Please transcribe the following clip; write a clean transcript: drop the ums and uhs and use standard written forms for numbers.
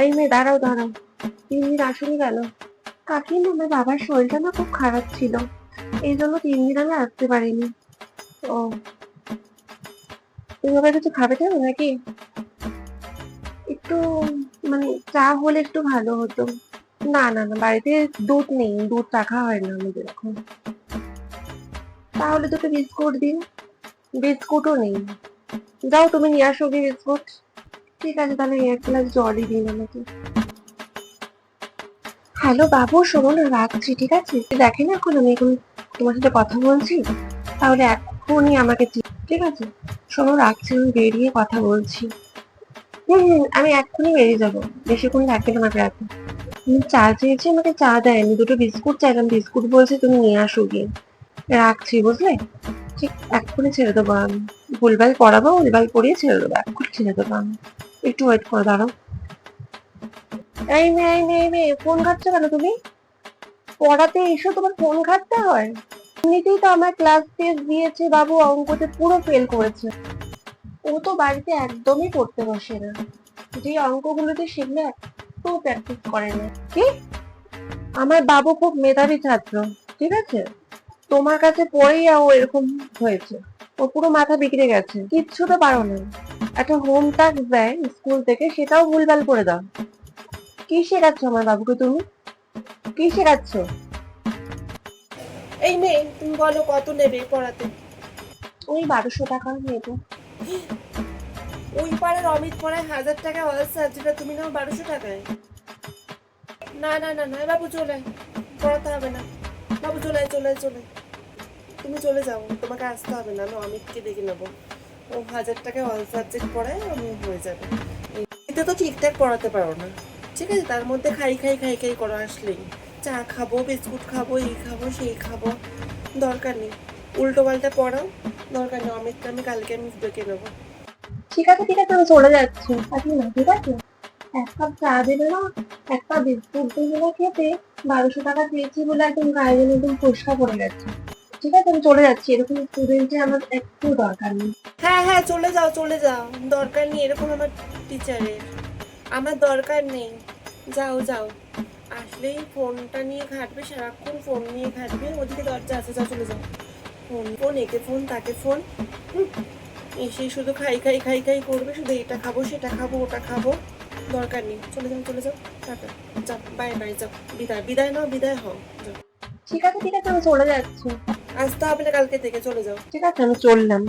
এই মেয়ে দাঁড়াও দাঁড়াও, 3 দিন আসেনি কেন? কাকিমা, আমার বাবার শরীরটা না খুব খারাপ ছিল, এই জন্য 3 দিন আমি আসতে পারিনি। ও, তুমি আবার কিছু খাবে টাবে নাকি? একটু মানে চা হলে একটু ভালো হতো। না না না, বাড়িতে দুধ নেই, দুধ রাখা হয় না আমাদের এখন। তাহলে দুটো বিস্কুট দিন। বিস্কুটও নেই। যাও তুমি নিয়ে আসো গিয়ে বিস্কুট। ঠিক আছে, তাহলে 1 গ্লাস জলই দিন আমাকে। হ্যালো বাবু, শোনো না, রাখছি ঠিক আছে? দেখেন, এখন আমি এখন তোমার সাথে কথা বলছি, তাহলে এখনই আমাকে ঠিক আছে? শোনো, রাখছি, আমি বেরিয়ে কথা বলছি। আমি এক্ষুনি বেরিয়ে যাবো, বেশিক্ষণ লাগবে না আমাকে রাখতে। আমি চা চেয়েছি, আমাকে চা দেয়নি, দুটো বিস্কুট চাইলাম, বিস্কুট বলছে তুমি নিয়ে আসো গিয়ে। রাখছি, বুঝলে? ঠিক এক্ষুনি ছেড়ে দেবো আমি। ভুলভাল পড়াবো, ভুলভাল পড়িয়ে ছেড়ে দেবো, এক্ষুনি ছেড়ে দেবো আমি। একটু ওয়েট করে দাঁড়াও। এই মেয়ে, ফোন ঘাটছো কেন তুমি? পড়াতে এসো তোমার ফোন ঘাটতে হয়? এমনিতেই তো আমার ক্লাস টেস্ট দিয়েছে বাবু, অঙ্কতে পুরো ফেল করেছে। ও তো বাড়িতে একদমই পড়তে বসে না, যে অঙ্কগুলোতে সেগুলো একটু প্র্যাকটিস করে না। কি? আমার বাবু খুব মেধাবী ছাত্র, ঠিক আছে? তোমার কাছে পড়েই ও এরকম হয়েছে। ও পুরো মাথা বিগড়ে গেছে, কিচ্ছু তো পারো না। একটা হোম টাস্ক দেয় স্কুল থেকে, সেটাও ভুলভাল করে দাও। কি শেখাচ্ছ আমার বাবুকে তুমি? কি শেখাচ্ছ? এই মেয়ে, তুমি বলো কত নেবে পড়াতে? ওই 1200 টাকা নেবো। ওই পাড়ার অমিত পড়ায় 1000 টাকা অল সাবজেক্ট, তুমি নাও 1200 টাকায়? না না না না, বাবু চলে আয়, পড়াতে হবে না। বাবু চলে আয়, চলে আয়, চলে আয়। তুমি চলে যাও, তোমাকে আসতে হবে না, আমি অমিতকে দেখে নেবো। ও 1000 টাকায় অল সাবজেক্ট পড়ায়, আমি হয়ে যাবে। এতে তো ঠিকঠাক পড়াতে পারো না, ঠিক আছে? তার মধ্যে খাই খাই খাই খাই করো আসলেই। চা খাবো, বিস্কুট খাবো, এই খাবো, সেই খাবো। দরকার নেই, উল্টো পাল্টা পড়াও। দরকার নেই, অমিতকে আমি কালকে আমি ডেকে নেবো। ঠিক আছে ঠিক আছে, আমি চলে যাচ্ছি, এখন না, ঠিক আছে? 1 কাপ চা দেবে না, একটা বিস্কুট দেবে না খেতে। 1200 টাকা চেয়েছি বলে একদম গায়ে যেন একদম ফোসকা পড়ে গেছে। ঠিক আছে, আমি চলে যাচ্ছি, এরকম স্টুডেন্টের আমার একটু দরকার নেই। হ্যাঁ হ্যাঁ, চলে যাও, চলে যাও। দরকার নেই এরকম আমার টিচারের, আমার দরকার নেই। যাও যাও, আসলেই ফোনটা নিয়ে ঘাঁটবে, সারাক্ষণ ফোন নিয়ে ঘাঁটবে। ওদিকে দরজা আছে, যাও চলে যাও। ফোন ফোন, একে ফোন তাকে ফোন। হুম, এসে শুধু খাই খাই খাই খাই করবে, শুধু এটা খাবো সেটা খাবো ওটা খাবো। দরকার নেই, চলে যাও চলে যাও। টাটা, যাও, বাই বাই, যাও। বিদায়, বিদায় নাও, বিদায় হও, যাও। ঠিক আছে, আমি চলে যাচ্ছি। আসতে হবে না কালকে থেকে, চলে যাও। ঠিক আছে, আমি চললাম।